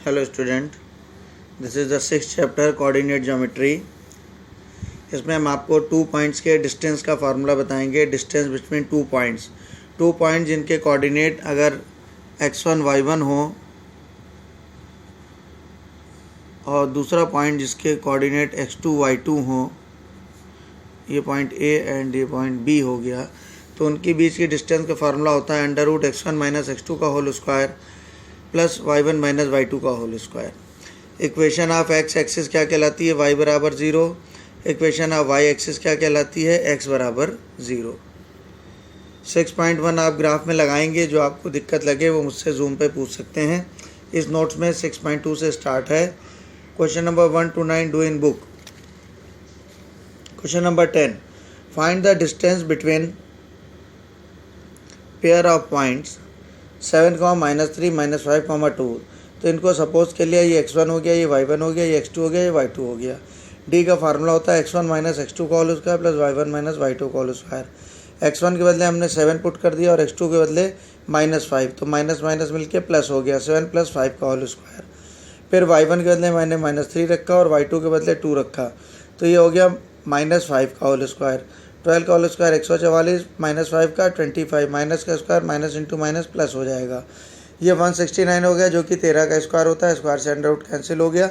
Hello student, this is the 6th chapter coordinate geometry. इसमें हम आपको 2 पॉइंट्स के डिस्टेंस का फार्मूला बताएंगे। डिस्टेंस बिटवीन 2 पॉइंट्स, 2 पॉइंट जिनके कोऑर्डिनेट अगर x1 y1 हो और दूसरा पॉइंट जिसके कोऑर्डिनेट x2 y2 हो, ये पॉइंट A एंड ये पॉइंट B हो गया, तो उनके बीच की डिस्टेंस का फार्मूला होता है √x1 - x2 का whole square plus y1 - y2 का whole square. Equation of x axis क्या कहलाती है? y बराबर 0। इक्वेशन ऑफ y एक्सिस क्या कहलाती है? x बराबर 0। 6.1 आप ग्राफ में लगाएंगे। जो आपको दिक्कत लगे वो मुझसे जूम पे पूछ सकते हैं। इस नोट्स में 6.2 से स्टार्ट है। Question number 1 to 9 do in book. Question number 10, find the distance between pair of points 7, -3, -5, 2। तो इनको सपोज के लिए ये x1 हो गया, ये y1 हो गया, ये x2 हो गया, ये y2 हो गया। d का फार्मूला होता है x1 - x2 का whole square plus y1 - y2 का होल स्क्वायर। x1 के बदले हमने 7 पुट कर दिया और x2 के बदले -5, तो माइनस माइनस मिलके प्लस हो गया 7 + 5 का होल स्क्वायर। फिर y1 के बदले मैंने -3 रखा और y2 के बदले 2 रखा, तो ये हो गया -5 का होल स्क्वायर। 12 का होल स्क्वायर 144, -5 का 25, माइनस का square minus into minus plus हो जाएगा। ये 169 हो गया, जो कि 13 का स्क्वायर होता है। स्क्वायर से अंडर रूट कैंसिल हो गया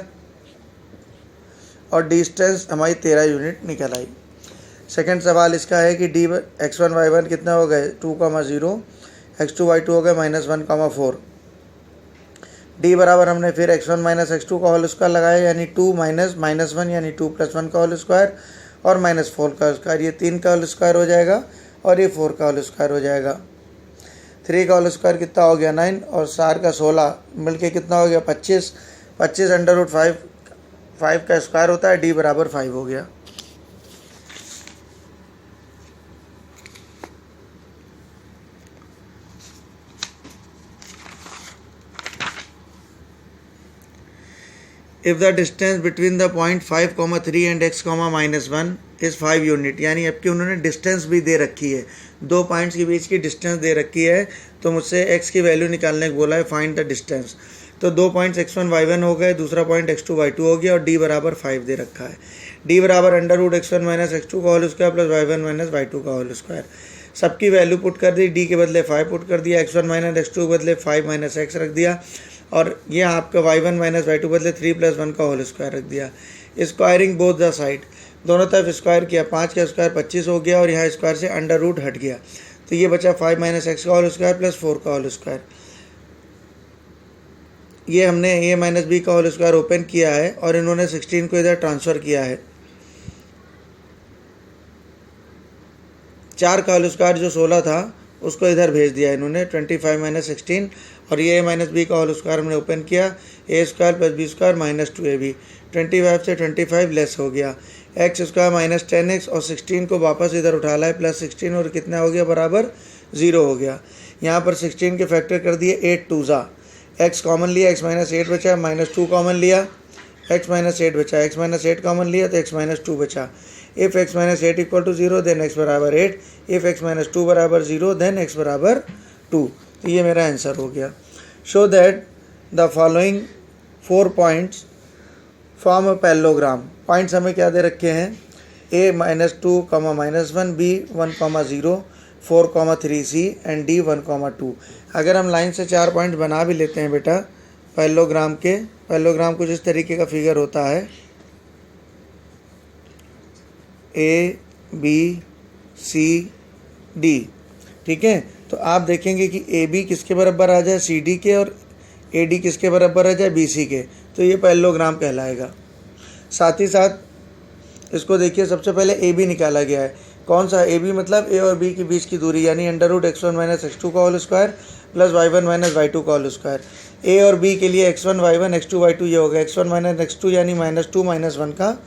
और डिस्टेंस हमारी 13 यूनिट निकल आई। सेकंड सवाल इसका है कि डी x1 y1 कितना हो गए? 2,0, x2 y2 हो गए -1,4। डी बराबर हमने फिर x1 - x2 का होल स्क्वायर लगाया, यानी 2 - -1 यानी 2 + 1 का होल स्क्वायर और -4 का स्क्वायर। ये 3 का होल स्क्वायर हो जाएगा और ये 4 का होल स्क्वायर हो जाएगा। 3 का होल स्क्वायर कितना हो गया? 9 और 4 का 16 मिलके कितना हो गया? 25। 25 √5 5 का स्क्वायर होता है। डी बराबर 5 हो गया। If the distance between the point 5,3 and x, -1 is 5 unit, यानी अब कि उन्होंने डिस्टेंस भी दे रखी है, 2 पॉइंट्स के बीच की डिस्टेंस दे रखी है, तो मुझसे x की वैल्यू निकालने को बोला है, फाइंड द डिस्टेंस। तो 2 पॉइंट्स x1 y1 हो गए, दूसरा पॉइंट x2 y2 हो गया और d बराबर 5 दे रखा है। d बराबर √x1 - x2 का whole square plus y1 - y2 का होल स्क्वायर। सबकी वैल्यू पुट कर दी। d के बदले 5 पुट कर दिया, x1 - x2 के बदले 5 - x रख दिया और ये आपका y1 - y2 बदले 3 + 1 का होल स्क्वायर रख दिया। स्क्वायरिंग बोथ द साइड, दोनों तरफ स्क्वायर किया। 5 का स्क्वायर 25 हो गया और यहाँ स्क्वायर से अंडर रूट हट गया, तो ये बचा 5 - x का होल स्क्वायर प्लस 4 का होल स्क्वायर। ये हमने a - b का होल स्क्वायर ओपन किया है और इन्होंने 16 को इधर ट्रांसफ़र किया है। 4 का होल स्क्वायर जो 16 था उसको इधर भेज दिया इन्होंने, 25 - 16, और ये a - b का होल स्क्वायर हमने ओपन किया, a² + b² -2ab। 25 से 25 लेस हो गया, x² - 10x और 16 को वापस इधर उठा लाए प्लस 16 और कितना हो गया? बराबर 0 हो गया। यहाँ पर 16 के फैक्टर कर दिए, 8 2 x कॉमन लिया, x - 8 बचा, -2 कॉमन लिया, x - 8 बचा, x - 8 कॉमन लिया तो x - 2 बचा। इफ़ x - 8 = 0 देन x बराबर 8, इफ़ x - 2 बराबर 0 देन x बराबर 2। तो ये मेरा आंसर हो गया। Show that the following 4 points form a parallelogram. Points हमें क्या दे रखे हैं? a -2, -1, b 1, 0, 4, 3, c and d 1, 2। अगर हम लाइन से 4 पॉइंट बना भी लेते हैं बेटा पैरेललोग्राम के, पैरेललोग्राम कुछ इस तरीके का फिगर होता है, a b c d, ठीक है। तो आप देखेंगे कि ए बी किसके बराबर आ जाए? सी डी के, और ए डी किसके बराबर आ जाए? बी सी के, तो ये पैरेललोग्राम कहलाएगा। साथ ही साथ इसको देखिए, सबसे पहले ए बी निकाला गया है। कौन सा ए बी? मतलब ए और बी के बीच की दूरी, यानी √x1 - x2 का whole square plus y1 - y2 का होल स्क्वायर। ए और बी के लिए x1 y1 x2 y2 ये होगा, x1 - x2 यानी -2 - 1 का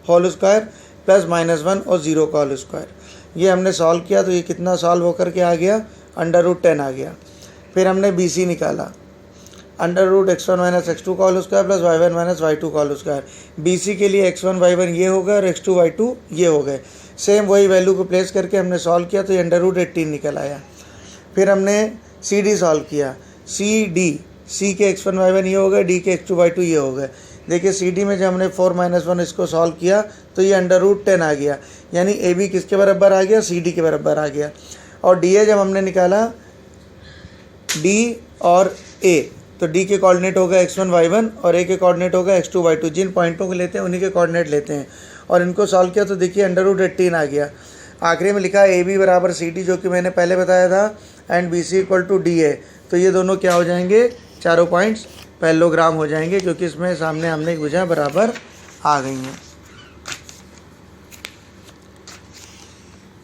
होल स्क्वायर प्लस -1 और 0 का होल स्क्वायर। ये हमने सॉल्व किया तो ये कितना सॉल्व होकर के आ गया? √10 आ गया। फिर हमने बी सी निकाला, √x1 - x2 का whole square plus y1 - y2 का होल स्क्वायर। बी सी के लिए x1 y1 ये होगा और x2 y2 ये हो गए। सेम वही वैल्यू को प्लेस करके हमने सॉल्व किया तो ये √18 निकल आया। फिर हमने सी डी सॉल्व किया, सी डी सी के x1 y1 ये हो गए, डी के x2 y2 ये हो गए। देखिए सी डी में जब हमने 4 - 1 इसको सॉल्व किया तो ये √10 आ गया, यानी ए बी किसके बराबर आ गया, सी डी के बराबर आ गया। और डी ए जब हमने निकाला डी और ए, तो डी के कोऑर्डिनेट होगा x1 y1 और ए के कोऑर्डिनेट होगा x2 y2। जिन पॉइंटों को लेते हैं उन्हीं के कोऑर्डिनेट लेते हैं और इनको सॉल्व किया तो देखिए √18 आ गया। आखिरी में लिखा ए बी बराबर सी डी, जो कि मैंने पहले बताया था, and B C equal to D A. तो ये दोनों क्या हो जाएंगे, चारों पॉइंट्स पैरेललोग्राम हो जाएंगे, क्योंकि इसमें सामने हमने एक भुजा बराबर आ गई हैं।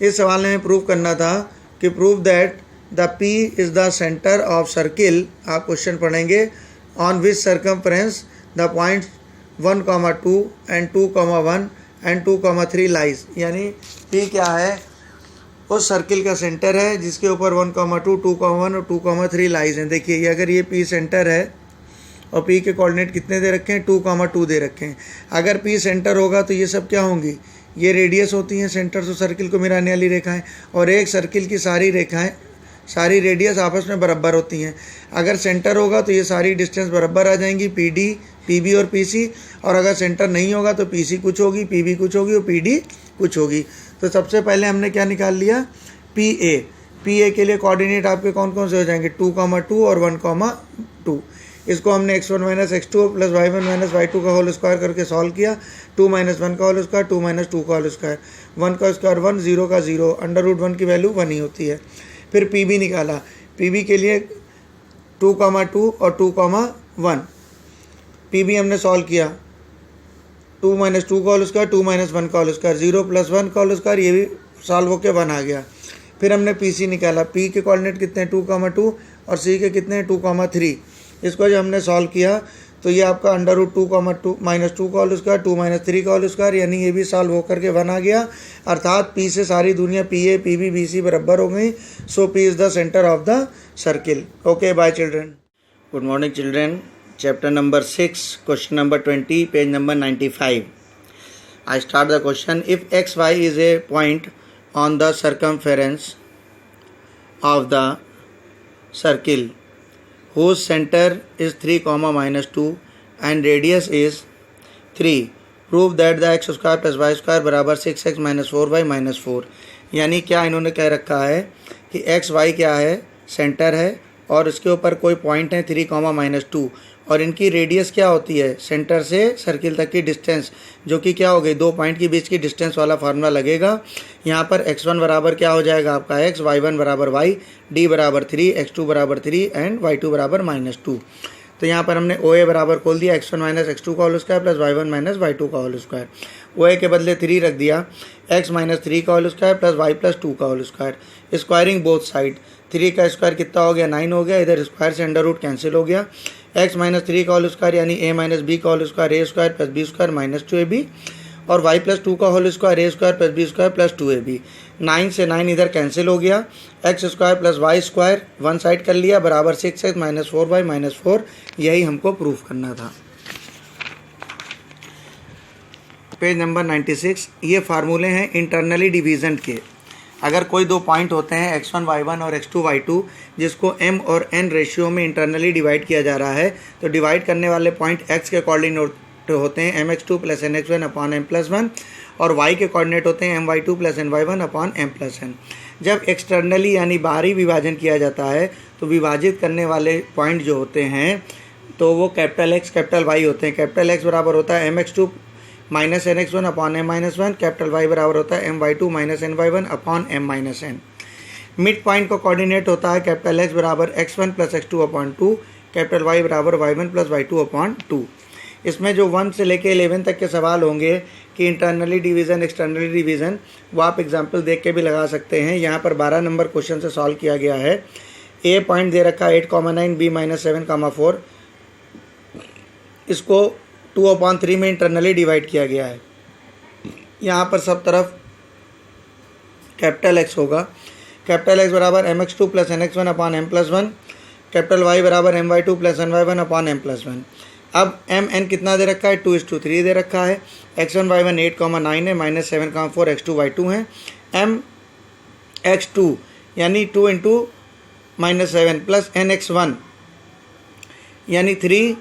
इस सवाल में प्रूव करना था कि prove that the P is the centre of circle. आप क्वेश्चन पढ़ेंगे on which circumference the point 1, 2 and 2, 1 and 2, 3 lies. यानी P क्या है, उस सर्किल का सेंटर है जिसके ऊपर 1, 2, 2, 1 और 2, 3 लाइज हैं। देखिए ये अगर ये P सेंटर है और P के कोऑर्डिनेट कितने दे रखे हैं, 2, 2 दे रखे हैं। अगर P सेंटर होगा तो ये सब क्या होंगी, ये रेडियस होती हैं सेंटर से सर्किल को मिलाने वाली रेखाएं, और एक सर्किल की सारी रेखाएं, सारी रेडियस आपस में बराबर होती हैं। अगर सेंटर होगा तो ये सारी डिस्टेंस बराबर आ जाएंगी, PD, PB और PC। और अगर सेंटर नहीं होगा तो PC कुछ होगी, PB कुछ होगी और PD कुछ होगी। तो सबसे पहले हमने क्या निकाल लिया, PA के लिए कोऑर्डिनेट आपके कौन कौन से हो जाएंगे, 2, 2 और 1, 2। इसको हमने x1 - x2 plus y1 - y2 का होल स्क्वायर करके सॉल्व किया। 2 - 1 का होल स्क्वायर, 2 - 2 का होल स्क्वायर, 1 का स्क्वायर 1, 0 का 0, √1 की वैल्यू 1 ही होती है। फिर PB निकाला, PB के लिए 2, 2 और 2, 1। PB हमने सॉल्व किया, 2 - 2 का होल स्क्वायर, 2 - 1 का होल स्क्वायर, 0 + 1 का होल स्क्वायर, ये भी सॉल्व होकर 1 आ गया। फिर हमने PC निकाला, P के कोऑर्डिनेट कितने हैं, 2, 2 और C के कितने हैं, 2, 3। इसको जब हमने सॉल्व किया तो ये आपका √2, 2 -2 का होल स्क्वायर, 2 - 3 का होल स्क्वायर, यानी ये भी सॉल्व होकर के 1 आ गया। अर्थात P से सारी दुनिया PA, PB, BC बराबर हो गई। सो P is the centre of the circle. Okay, bye children. Good morning children. Chapter number 6, question number 20, page number 95। I start the question. If XY is a point on the circumference of the circle whose center is 3, -2 and radius is 3, prove that the x square plus y square बराबर 6x - 4y - 4। यानी क्या इन्होंने कह रखा है कि XY क्या है, सेंटर है और इसके ऊपर कोई पॉइंट है 3, -2 और इनकी रेडियस क्या होती है, सेंटर से सर्किल तक की डिस्टेंस, जो कि क्या हो गई, दो पॉइंट के बीच की डिस्टेंस वाला फार्मूला लगेगा। यहाँ पर x1 बराबर क्या हो जाएगा आपका x, y1 बराबर y, d बराबर 3, x2 बराबर 3 एंड y2 बराबर -2। तो यहाँ पर हमने OA बराबर खोल दिया, x1 - x2 का whole square plus y1 - y2 का होल स्क्वायर। OA के बदले 3 रख दिया, x - 3 का होल स्क्वायर प्लस y + 2 का whole square, squaring both side. 3 का स्क्वायर कितना हो गया, 9 हो गया, इधर स्क्वायर से अंडर रूट कैंसिल हो गया। x - 3 का होल स्क्वायर यानी a - b का whole square, a square plus b square -2ab, और y + 2 का whole square, a square plus b square plus 2ab। 9 से 9 इधर कैंसिल हो गया, x square plus y square one side कर लिया बराबर 6x - 4y - 4। यही हमको प्रूफ करना था। Page number 96। ये फार्मूले हैं इंटरनली डिवीज़न के। अगर कोई दो पॉइंट होते हैं x1 y1 और x2 y2 जिसको m और n रेशियो में इंटरनली डिवाइड किया जा रहा है, तो डिवाइड करने वाले पॉइंट x के कोऑर्डिनेट होते हैं mx2 + nx1 अपॉन m+1 और y के कोऑर्डिनेट होते हैं my2 + ny1 अपॉन m+n। जब एक्सटर्नली यानी बाहरी विभाजन किया जाता है तो विभाजित करने वाले पॉइंट जो होते हैं तो वो कैपिटल X कैपिटल Y होते हैं। कैपिटल X बराबर होता है mx2 - nx1 upon m-1, capital Y बराबर होता है my2 - ny1 upon m-n। Mid point का कोऑर्डिनेट होता है कैपिटल X बराबर x1 + x2 upon 2, capital Y बराबर y1 + y2 अपॉन 2। इसमें जो 1 से लेके 11 तक के सवाल होंगे कि इंटरनली डिवीज़न एक्सटर्नली डिवीज़न, वो आप एग्जाम्पल देख के भी लगा सकते हैं। यहाँ पर 12 नंबर क्वेश्चन से सॉल्व किया गया है। ए पॉइंट दे रखा है 8,9, B - 7,4, इसको 2/3 में इंटरनली डिवाइड किया गया है। यहाँ पर सब तरफ कैपिटल X होगा। कैपिटल X बराबर mx2 + nx1 upon m+1, capital Y बराबर my2 + ny1 अपॉन m+1। अब mn कितना दे रखा है, 2:3 दे रखा है। x1 y1 8,9 है, -7,4 x2 y2 है। mx2 यानी 2 × -7 प्लस nx1, यानी 3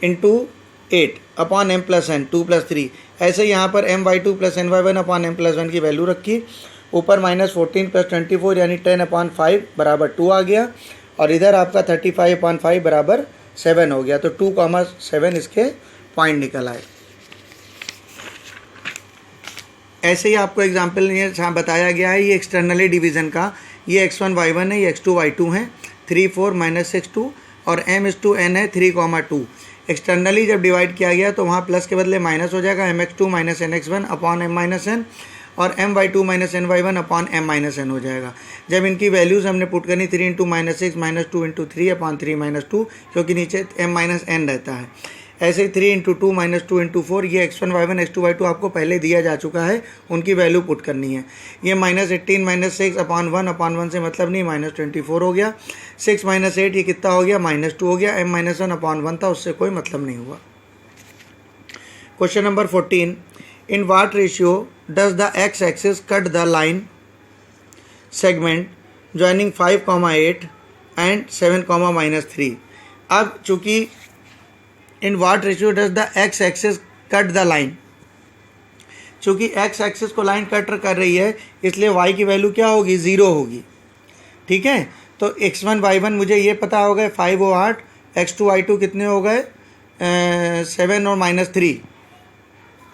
into 8 upon M plus N, 2 + 3। ऐसे यहाँ पर m/2 + n/1 अपॉन m + 1 की वैल्यू रखी, ऊपर -14 + 24 यानी 10/5 बराबर 2 आ गया, और इधर आपका 35/5 बराबर 7 हो गया। तो 2,7 इसके पॉइंट निकल आए। ऐसे ही आपको एग्जाम्पल ये बताया गया है, ये एक्सटर्नली डिवीज़न का, ये x1 y1 है, ये x2 y2 है, 3 4 -6 2, और m/n है 3,2। एक्सटर्नली जब डिवाइड किया गया तो वहाँ प्लस के बदले माइनस हो जाएगा, mx2 - nx1 upon m - n, और my2 - ny1 upon m - n हो जाएगा। जब इनकी वैल्यूज़ हमने पुट करनी, 3 × -6 -2 × 3 अपॉन 3 - 2, क्योंकि नीचे m - n रहता है। ऐसे ही 3 × 2 -2 × 4, ये x1 y1 x2 y2 आपको पहले दिया जा चुका है, उनकी वैल्यू पुट करनी है। ये -18 - 6 अपॉन 1 से मतलब नहीं, -24 हो गया। 6 - 8 ये कितना हो गया, -2 हो गया। m - 1 अपॉन 1 था, उससे कोई मतलब नहीं हुआ। Question number 14, in what ratio does the x axis cut the line segment joining 5,8 and 7,-3। अब चूंकि in what ratio does the x axis cut the line, चूंकि x एक्सिस को लाइन कट कर रही है, इसलिए y की वैल्यू क्या होगी, 0 होगी। ठीक है, तो x1 y1 मुझे ये पता हो गए 5 और 8, x2 y2 कितने हो गए 7 और -3।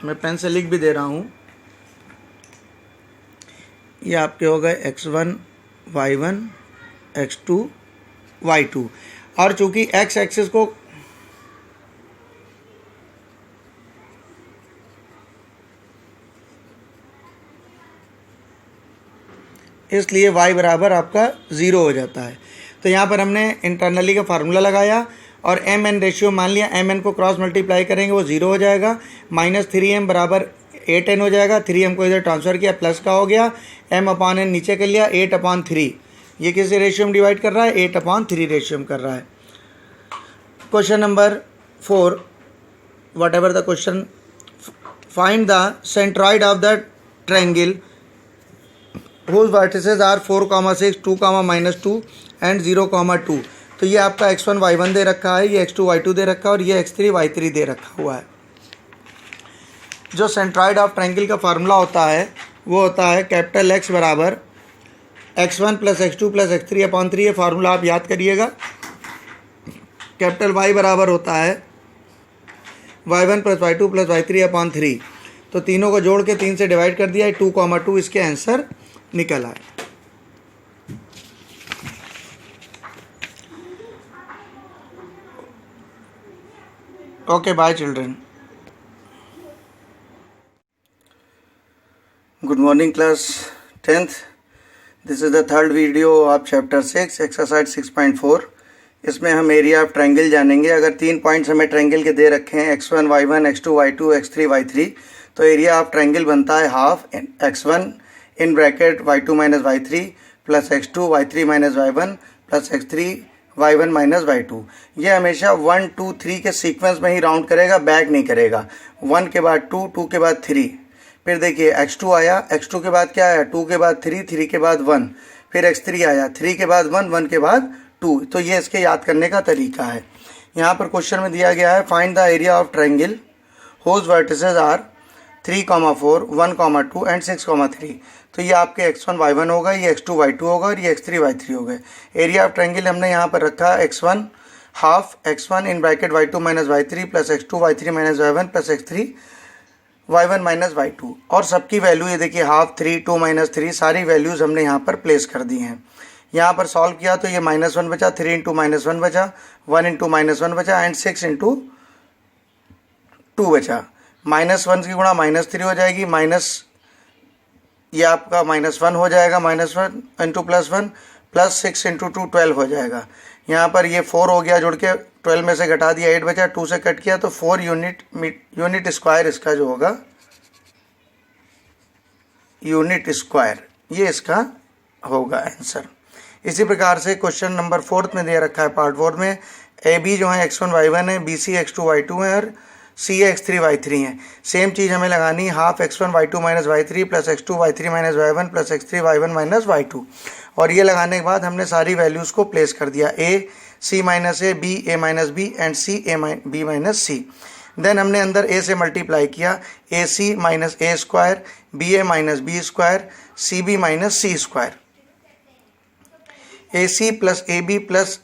मैं पेन से लिख भी दे रहा हूँ, ये आपके हो गए x1 y1 x2 y2। और चूंकि x एक्सिस को इसलिए y बराबर आपका 0 हो जाता है। तो यहाँ पर हमने इंटरनली का फार्मूला लगाया और m n रेशियो मान लिया, m n को क्रॉस मल्टीप्लाई करेंगे वो 0 हो जाएगा, -3m बराबर 8n हो जाएगा। 3m को इधर ट्रांसफ़र किया, प्लस का हो गया, m/n नीचे कर लिया, 8/3। ये किस रेशियो में डिवाइड कर रहा है, 8/3 रेशियो में कर रहा है। Question number 4, what ever the question, find the centroid of the triangle whose vertices are 4,6 2, -2 and 0,2। तो ये आपका x1 y1 दे रखा है, ये x2 y2 दे रखा है, और ये x3 y3 दे रखा हुआ है। जो सेंट्रॉइड ऑफ ट्रायंगल का फार्मूला होता है वो होता है कैपिटल X बराबर x1 + x2 + x3/3। ये फार्मूला आप याद करिएगा। कैपिटल Y बराबर होता है y1 + y2 + y3/3। तो तीनों को जोड़ के 3 से डिवाइड कर दिया है, 2,2 इसके आंसर निकल आए। Okay, bye children. Good morning class 10th। This is the third video of chapter 6 exercise 6.4। इसमें हम एरिया ऑफ ट्रायंगल जानेंगे। अगर 3 पॉइंट्स हमें ट्रायंगल के दे रखे हैं, x1 y1 x2 y2 x3 y3, तो एरिया ऑफ ट्रायंगल बनता है half x1 in bracket y2 - y3 plus x2 y3 - y1 plus x3 y1 - y2। ये हमेशा 1 2 3 के सीक्वेंस में ही राउंड करेगा, बैक नहीं करेगा। 1 के बाद 2, 2 के बाद 3, फिर देखिए x2 आया, x2 के बाद क्या आया, 2 के बाद 3, 3 के बाद 1, फिर x3 आया, 3 के बाद 1, 1 के बाद 2। तो ये इसके याद करने का तरीका है। यहाँ पर क्वेश्चन में दिया गया है find the area of triangle whose vertices are 3,4 1,2 and 6,3। तो ये आपके x1 y1 होगा, ये x2 y2 होगा, और ये x3 y3 होगा। एरिया ऑफ ट्रायंगल हमने यहाँ पर रखा x1 half x1 in bracket y2 - y3 plus x2 y3 - y1 plus x3 y1 - y2, और सबकी वैल्यू ये देखिए हाफ 3 2 -3 सारी वैल्यूज़ हमने यहाँ पर प्लेस कर दी हैं। यहाँ पर सॉल्व किया तो ये -1 बचा, 3 × -1 बचा, 1 × -1 बचा एंड 6 × 2 बचा। -1 की गुणा -3 हो जाएगी, माइनस ये आपका -1 हो जाएगा, -1 × +1 प्लस 6 × 2 12 हो जाएगा। यहाँ पर ये 4 हो गया, जुड़ के 12 में से घटा दिया 8 बचा, 2 से कट किया तो 4 यूनिट स्क्वायर इसका जो होगा, यूनिट स्क्वायर, ये इसका होगा आंसर। इसी प्रकार से क्वेश्चन नंबर 4 में दे रखा है पार्ट 4 में, ए बी जो है x1 y1 है, बी सी x2 y2 है, और सी x3 y3 है। सेम चीज़ हमें लगानी half x1 y2 - y3 plus x2 y3 - y1 plus x3 y1 - y2। और ये लगाने के बाद हमने सारी वैल्यूज़ को प्लेस कर दिया। A C minus A, B A minus B and C B minus C. Then हमने अंदर A से मल्टीप्लाई किया, AC minus A square, BA minus B square, CB minus C square. AC plus AB plus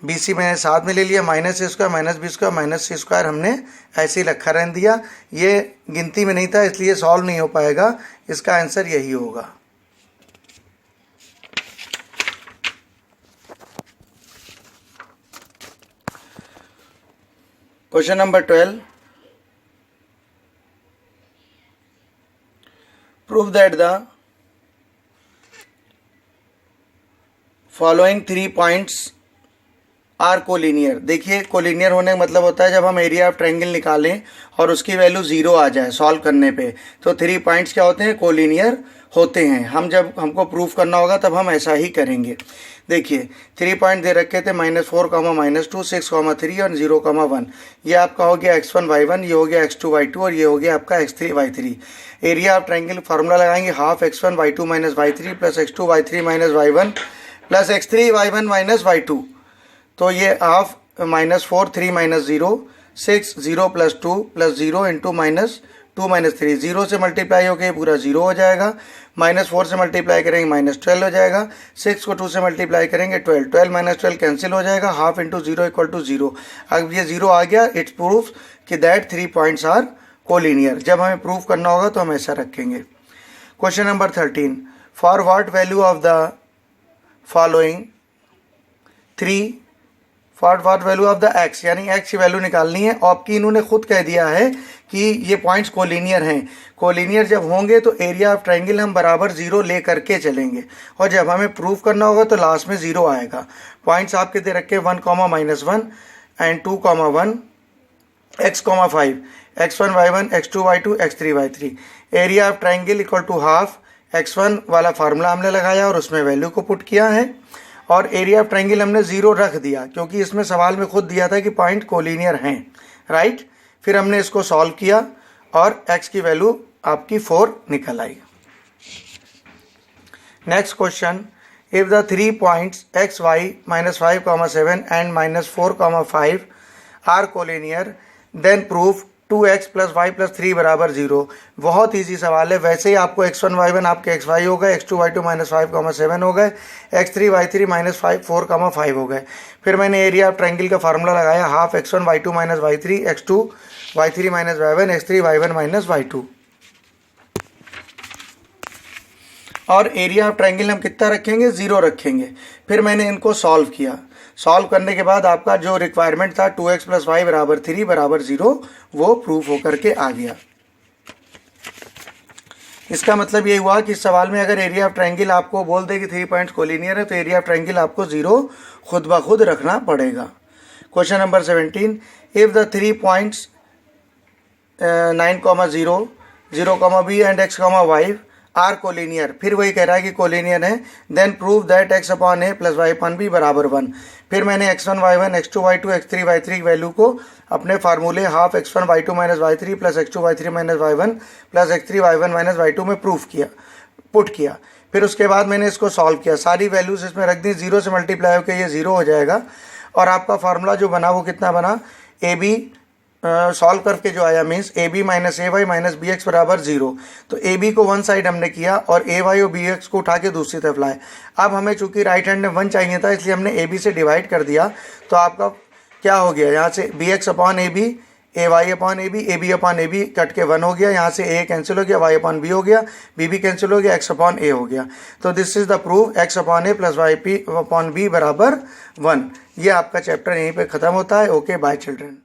BC मैंने साथ में ले लिया, minus A square minus B square minus C square हमने ऐसे ही रखा रहने दिया। ये गिनती में नहीं था इसलिए सॉल्व नहीं हो पाएगा, इसका आंसर यही होगा। Question number 12, prove that the following 3 points are collinear. देखिए कोलिनियर होने का मतलब होता है जब हम एरिया ऑफ ट्रायंगल निकालें और उसकी वैल्यू 0 आ जाए सॉल्व करने पे, तो 3 पॉइंट्स क्या होते हैं, कोलिनियर होते हैं। हम जब हमको प्रूफ करना होगा तब हम ऐसा ही करेंगे। देखिए 3 पॉइंट दे रखे थे -4, -2, 6, 3 और 0, 1। ये आपका हो गया x1 y1, ये हो गया x2 y2 और ये हो गया आपका x3 y3। Area of triangle formula लगाएंगे, half x1 y2 minus y3 plus x2 y3 minus y1 plus x3 y1 minus y2। तो ये half -4, 3 minus 0, 6, 0 plus 2 plus 0 into -2 minus 3, 0 से मल्टीप्लाई होकर पूरा 0 हो जाएगा। -4 से मल्टीप्लाई करेंगे -12 हो जाएगा, 6 को 2 से मल्टीप्लाई करेंगे 12, 12 माइनस 12 कैंसिल हो जाएगा, हाफ इंटू 0 इक्वल टू 0। अब ये 0 आ गया, इट्स प्रूफ कि दैट 3 पॉइंट्स आर कोलिनियर। जब हमें प्रूफ करना होगा तो हम ऐसा रखेंगे। Question number 13, for what value of the following 3 for what value of the x, यानी x की वैल्यू निकालनी है। आपकी इन्होंने खुद कह दिया है कि ये पॉइंट्स कोलिनियर हैं। कोलिनियर जब होंगे तो एरिया ऑफ ट्रायंगल हम बराबर 0 ले करके चलेंगे और जब हमें प्रूफ करना होगा तो लास्ट में 0 आएगा। पॉइंट्स आपके दे रखे 1, -1 and 2, 1, x, 5, x1 y1, x2 y2, x3 y3। Area of triangle equal to half x1 वाला फार्मूला हमने लगाया और उसमें वैल्यू को पुट किया है और एरिया ऑफ ट्रायंगल हमने 0 रख दिया क्योंकि इसमें सवाल में खुद दिया था कि पॉइंट कोलिनियर हैं, राइट। फिर हमने इसको सॉल्व किया और x की वैल्यू आपकी 4 निकल आई। Next question, if the 3 points x, y, -5, 7 and -4, 5 are collinear then proof 2x + y + 3 = 0। बहुत ईजी सवाल है। वैसे ही आपको x1 y1 आपके xy हो गए, x2 y2 -5, 7 हो गए, x3 y3 -5, 4, 5 हो गए। फिर मैंने एरिया ऑफ ट्रायंगल का फार्मूला लगाया, half x1 y2 y3, x2 y3 y1, x3 y1 y2। और एरिया ऑफ ट्रायंगल हम कितना रखेंगे, 0 रखेंगे। फिर मैंने इनको सॉल्व किया। सॉल्व करने के बाद आपका जो रिक्वायरमेंट था 2x + y = 3 = 0 वो प्रूफ होकर के आ गया। इसका मतलब ये हुआ कि इस सवाल में अगर एरिया ऑफ ट्रायंगल आपको बोल दे कि 3 पॉइंट्स कोलिनियर है तो एरिया ऑफ ट्रायंगल आपको 0 खुद ब खुद रखना पड़ेगा। Question number 17, if the 3 points 9, 0, 0, b and x, y are collinear, फिर वही कह रहा है कि कोलिनियर है, then prove that x/a + y/b = 1। फिर मैंने x1 y1, x2 y2, x3 y3 की वैल्यू को अपने फार्मूले half x1 y2 y3 + x2 y3 y1 + x3 y1 y2 में प्रूफ किया, पुट किया। फिर उसके बाद मैंने इसको सॉल्व किया, सारी वैल्यूज इसमें रख दी, 0 से मल्टीप्लाई होकर ये 0 हो जाएगा और आपका फार्मूला जो बना वो कितना बना, AB सॉल्व करके जो आया मीन्स AB - AY - BX = 0। तो AB को वन साइड हमने किया और AY और BX को उठा के दूसरी तरफ लाए। अब हमें चूंकि राइट हैंड में 1 चाहिए था इसलिए हमने AB से डिवाइड कर दिया। तो आपका क्या हो गया, यहाँ से BX/AB, AY/AB, AB/AB कट के 1 हो गया, यहाँ से A कैंसिल हो गया, Y/B हो गया, BB कैंसिल हो गया, X/A हो गया। तो this is the proof x/a + y/b = 1। ये आपका चैप्टर यहीं पे ख़त्म होता है। Okay, bye children.